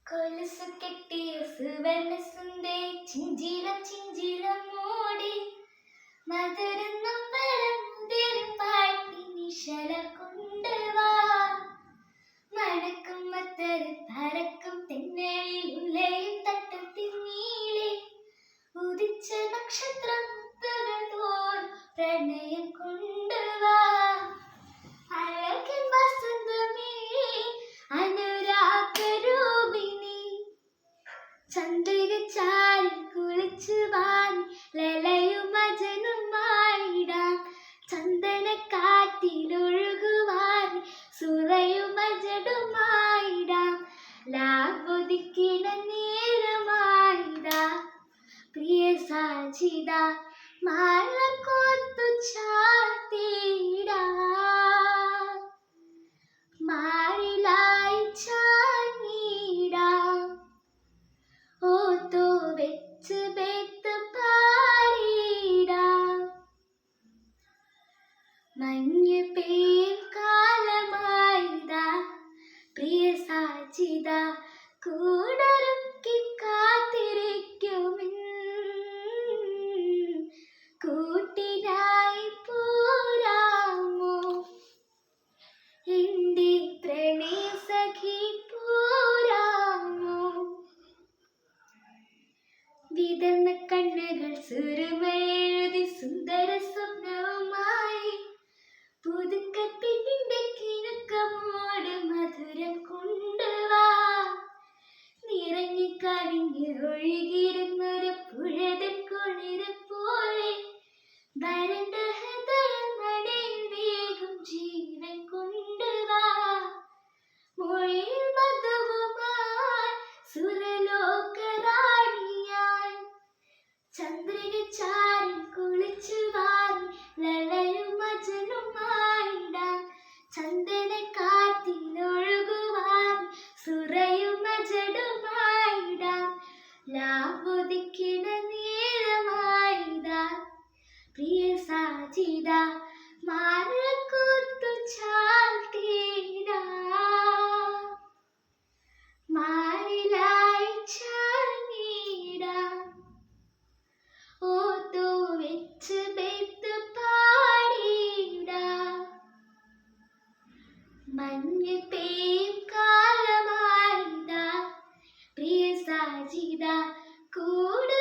കൊലുസു കെട്ടിയ സുവർണ സുന്ദരി ചിഞ്ചിലം ചിഞ്ചിലം മൂടി മധുരം നമ്പരം മുതിരും പാട്ടി നിശല കൊണ്ടുവാ മണക്കും മത്തര് പറക്കും തെന്നലിൽ ഉലയും തട്ടത്തിൽ നീളെ ഉദിച്ച നക്ഷത്രം മുത്തുകൾ തോർ പ്രണയം കൊണ്ടുവാ അഴകിൻ വസന്തമേ അനുരാഗരൂപിണി ചന്ദ്രിക ചാരി കുളിച്ചു വാനി ലലയും അജനുമായിടാം ചന്ദനക്കാറ്റിലൊഴുകുവാനി സുറയും അജടുമായിടാം ലാവൊതുക്കിട നേരമായിടാ പ്രിയ സാജിത മാല കോർത്തു ചാർത്തിടാ മാറിലായി ചാഞ്ഞിടാം ഓത്തോ വെച്ച് ബേത്ത് പാടിടാം മഞ്ഞ് പെയ്യും കാലമായിതാ പ്രിയ സാജിത കൂടൊരുക്കി കാത്തിരിക്കുമിൻ കൂട്ടിനായി പോരാമോ എന്റെ പ്രണയ സഖി പോരാമോ വിതർന്ന കണ്ണുകൾ സുരമെഴുതി സുന്ദര സ്വപ്നവുമായി പുതുക്കത്തിൻ്റെ കിണുക്കമോട് മധുരം കൊണ്ടുവാ നിറഞ്ഞു കവിഞ്ഞ് ഒഴുകിയിരുന്നൊരു പുഴതൻ കുളിര് പോലെ വരണ്ട ഹൃദയമടയിൽ വേഗം ജീവൻ കൊണ്ടുവാ മൊഴിയിൽ മധുവുമായി സുരലോകറാണിയായി ചന്ദ്രിക ചാരി കുളിച്ചു വാങ്ങി ലലയും അജനുമായിടാം ചന്ദന കാറ്റിലൊഴുകുവാനി സുറയും അജടുമായിടാം ലാവൊതുക്കിട നേരമായിതാ പ്രിയ സാജിത മാല കോർത്തു ചാർത്തിടാ മാറിലായി ചാഞ്ഞിടാ ഓത്തോ വെച്ച് ബേത്ത് പാടിടാ മഞ്ഞ് പെയ്യും കാലമായിതാ പ്രിയ സാജിത കൂടെ